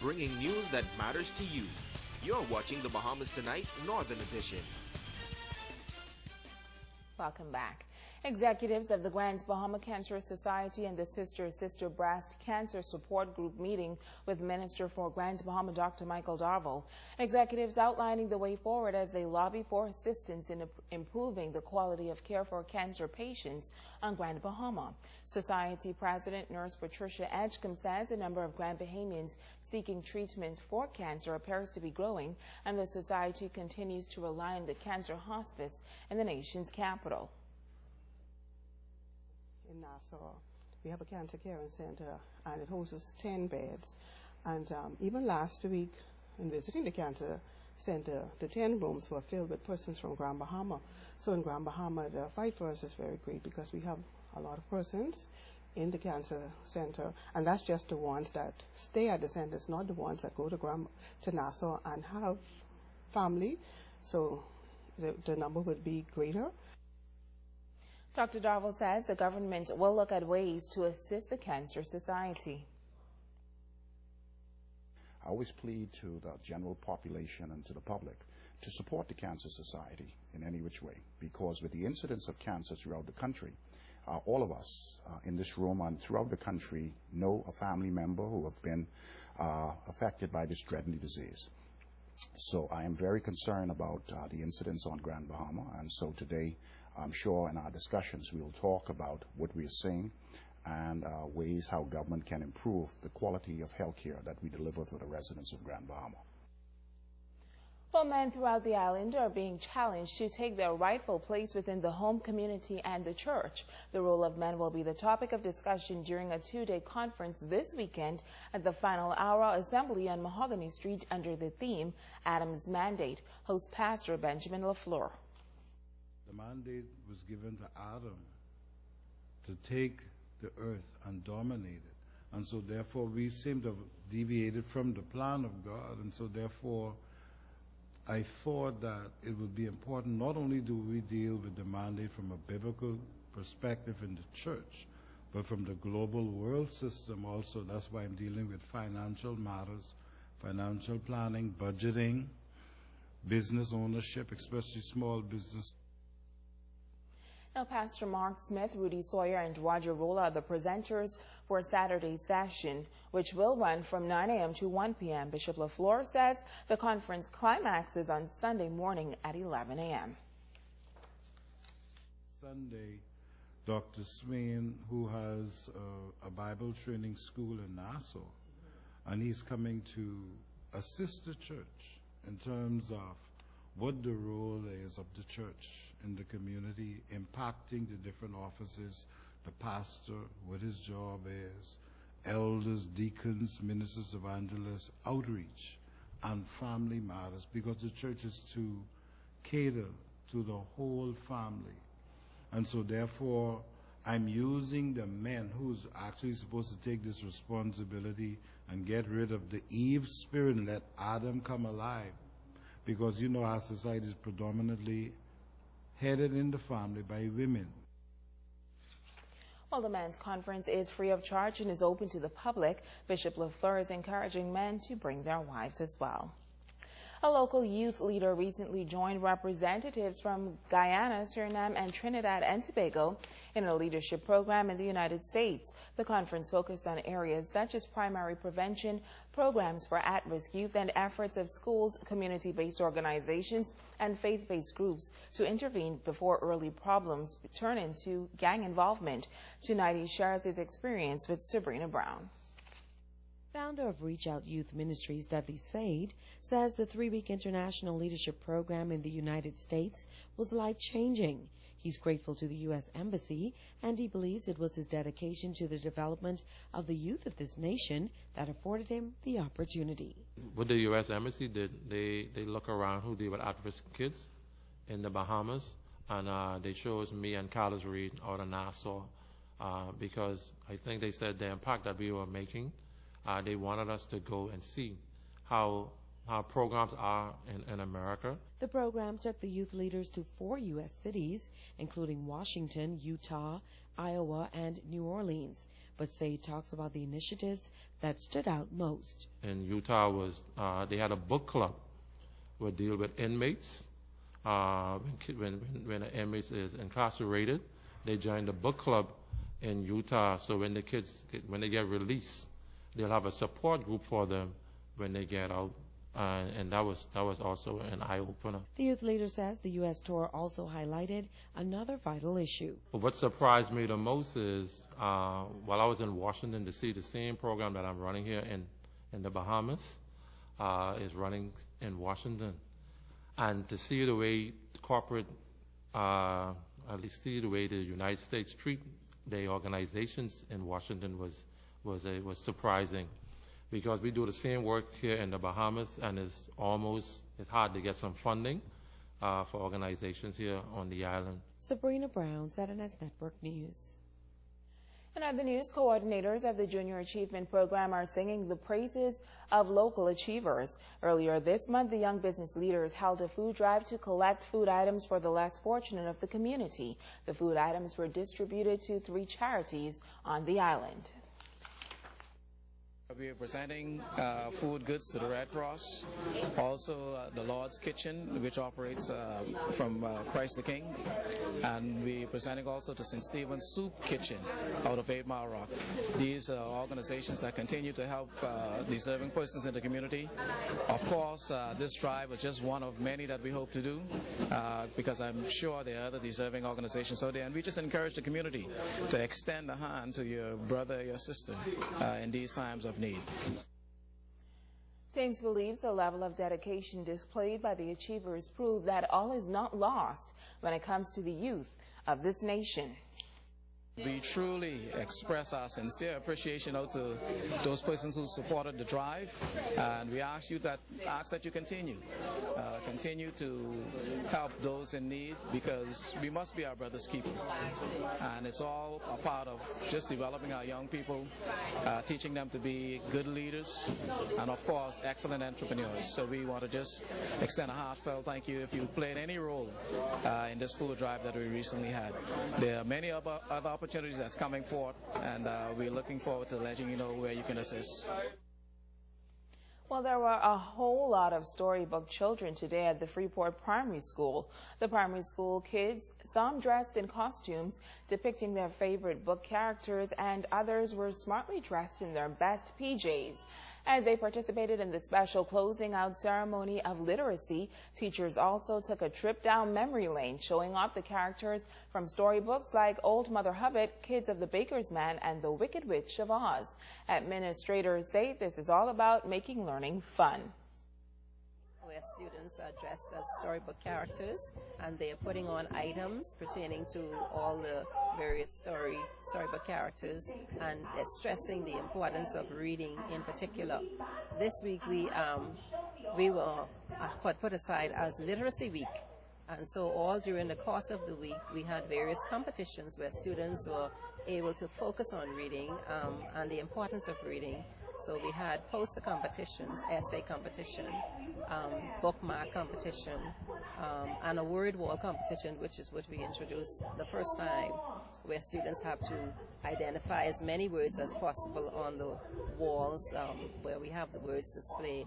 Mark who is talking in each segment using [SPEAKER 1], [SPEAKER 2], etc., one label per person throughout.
[SPEAKER 1] bringing news that matters to you. You're watching the Bahamas Tonight Northern Edition.
[SPEAKER 2] Welcome back. Executives of the Grand Bahama Cancer Society and the Sister Breast Cancer Support Group meeting with Minister for Grand Bahama Dr. Michael Darville. Executives outlining the way forward as they lobby for assistance in improving the quality of care for cancer patients on Grand Bahama. Society President Nurse Patricia Edgecombe says the number of Grand Bahamians seeking treatment for cancer appears to be growing, and the society continues to rely on the cancer hospice in the nation's capital.
[SPEAKER 3] In Nassau, we have a cancer caring center, and it hosts 10 beds. And even last week, in visiting the cancer center, the 10 rooms were filled with persons from Grand Bahama. So in Grand Bahama, the fight for us is very great because we have a lot of persons in the cancer center, and that's just the ones that stay at the centers, not the ones that go to Nassau and have family. So the number would be greater.
[SPEAKER 2] Dr. Darville says the government will look at ways to assist the Cancer Society.
[SPEAKER 4] I always plead to the general population and to the public to support the Cancer Society in any which way, because with the incidence of cancer throughout the country, all of us in this room and throughout the country know a family member who have been affected by this deadly disease. So I am very concerned about the incidents on Grand Bahama, and so today I'm sure in our discussions we will talk about what we are seeing and ways how government can improve the quality of health care that we deliver to the residents of Grand Bahama.
[SPEAKER 2] Well, men throughout the island are being challenged to take their rightful place within the home community and the church. The role of men will be the topic of discussion during a two-day conference this weekend at the Final Hour Assembly on Mahogany Street under the theme, Adam's Mandate. Host Pastor Benjamin LaFleur.
[SPEAKER 5] The mandate was given to Adam to take the earth and dominate it. And so therefore we seem to have deviated from the plan of God, and so therefore I thought that it would be important not only do we deal with the mandate from a biblical perspective in the church, but from the global world system also. That's why I'm dealing with financial matters, financial planning, budgeting, business ownership, especially small business.
[SPEAKER 2] Now, Pastor Mark Smith, Rudy Sawyer, and Roger Rolle are the presenters for Saturday's session, which will run from 9 a.m. to 1 p.m. Bishop LaFleur says the conference climaxes on Sunday morning at 11 a.m.
[SPEAKER 5] Sunday, Dr. Swain, who has a Bible training school in Nassau, and he's coming to assist the church in terms of what the role is of the church in the community, impacting the different offices, the pastor, what his job is, elders, deacons, ministers, evangelists, outreach, and family matters, because the church is to cater to the whole family. And so therefore, I'm using the men who's actually supposed to take this responsibility and get rid of the Eve spirit and let Adam come alive. Because, you know, our society is predominantly headed in the family by women.
[SPEAKER 2] Well, the men's conference is free of charge and is open to the public. Bishop LaFleur is encouraging men to bring their wives as well. A local youth leader recently joined representatives from Guyana, Suriname, and Trinidad and Tobago in a leadership program in the United States. The conference focused on areas such as primary prevention, programs for at-risk youth, and efforts of schools, community-based organizations, and faith-based groups to intervene before early problems turn into gang involvement. Tonight, he shares his experience with Sabrina Brown.
[SPEAKER 6] Founder of Reach Out Youth Ministries, Dudley Sade, says the 3-week international leadership program in the United States was life-changing. He's grateful to the U.S. Embassy, and he believes it was his dedication to the development of the youth of this nation that afforded him the opportunity.
[SPEAKER 7] What the U.S. Embassy did, they look around who deal with at-risk kids in the Bahamas, and they chose me and Carlos Reed out of Nassau because I think they said the impact that we were making, they wanted us to go and see how programs are in America.
[SPEAKER 6] The program took the youth leaders to 4 U.S. cities, including Washington, Utah, Iowa, and New Orleans. But Sade talks about the initiatives that stood out most.
[SPEAKER 7] In Utah was they had a book club would deal with inmates. When an inmate is incarcerated, they join the book club in Utah. So when the kids when they get released, they'll have a support group for them when they get out. And that was also an eye-opener.
[SPEAKER 6] The youth leader says the U.S. tour also highlighted another vital issue.
[SPEAKER 7] But what surprised me the most is while I was in Washington, to see the same program that I'm running here in the Bahamas is running in Washington. And to see the way corporate, at least see the way the United States treat their organizations in Washington was surprising. Because we do the same work here in the Bahamas, and it's hard to get some funding for organizations here on the island.
[SPEAKER 6] Sabrina Brown, ZNS Network News.
[SPEAKER 2] In other news, coordinators of the Junior Achievement Program are singing the praises of local achievers. Earlier this month, the young business leaders held a food drive to collect food items for the less fortunate of the community. The food items were distributed to 3 charities on the island.
[SPEAKER 8] We are presenting food goods to the Red Cross, also the Lord's Kitchen, which operates from Christ the King, and we are presenting also to St. Stephen's Soup Kitchen out of 8 Mile Rock. These are organizations that continue to help deserving persons in the community. Of course, this drive is just one of many that we hope to do, because I'm sure there are other deserving organizations out there, and we just encourage the community to extend a hand to your brother, your sister in these times of need.
[SPEAKER 2] James believes the level of dedication displayed by the achievers prove that all is not lost when it comes to the youth of this nation.
[SPEAKER 8] We truly express our sincere appreciation out to those persons who supported the drive, and we ask that you continue to help those in need, because we must be our brother's keeper, and it's all a part of just developing our young people, teaching them to be good leaders, and of course excellent entrepreneurs. So we want to just extend a heartfelt thank you if you played any role in this food drive that we recently had. There are many other opportunities that's coming forth, and we're looking forward to letting you know where you can assist.
[SPEAKER 2] Well, there were a whole lot of storybook children today at the Freeport Primary School. The primary school kids, some dressed in costumes depicting their favorite book characters, and others were smartly dressed in their best PJs. As they participated in the special closing out ceremony of literacy, teachers also took a trip down memory lane, showing off the characters from storybooks like Old Mother Hubbard, Kids of the Baker's Man, and The Wicked Witch of Oz. Administrators say this is all about making learning fun.
[SPEAKER 9] Where students are dressed as storybook characters, and they are putting on items pertaining to all the various storybook characters, and stressing the importance of reading in particular. This week we were put aside as Literacy Week, and so all during the course of the week we had various competitions where students were able to focus on reading and the importance of reading. So we had poster competitions, essay competition, bookmark competition, and a word wall competition, which is what we introduced the first time, where students have to identify as many words as possible on the walls where we have the words displayed.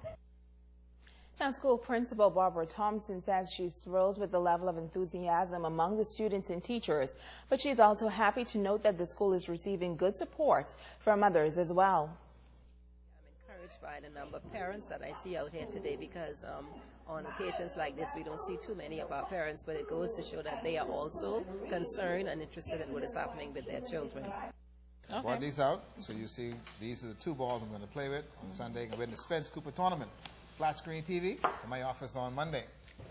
[SPEAKER 2] Now, school principal Barbara Thompson says she's thrilled with the level of enthusiasm among the students and teachers, but she's also happy to note that the school is receiving good support from others as well.
[SPEAKER 9] By the number of parents that I see out here today, because on occasions like this we don't see too many of our parents, but it goes to show that they are also concerned and interested in what is happening with their children.
[SPEAKER 10] Okay. I brought these out, so you see these are the 2 balls I'm going to play with on Sunday. I'm going to the Spence Cooper Tournament, flat screen TV, in my office on Monday.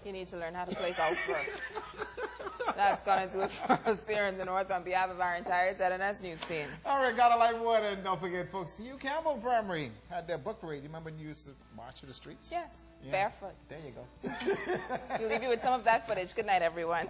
[SPEAKER 2] You need to learn how to play golf first. That's going to do it for us here in the North on behalf of our entire ZNS News team.
[SPEAKER 10] All right, gotta like water. And don't forget, folks, U Campbell Primary had their book parade. You remember when you used to march through the streets?
[SPEAKER 2] Yes,
[SPEAKER 10] yeah.
[SPEAKER 2] Barefoot.
[SPEAKER 10] There you go.
[SPEAKER 2] We'll leave you with some of that footage. Good night, everyone.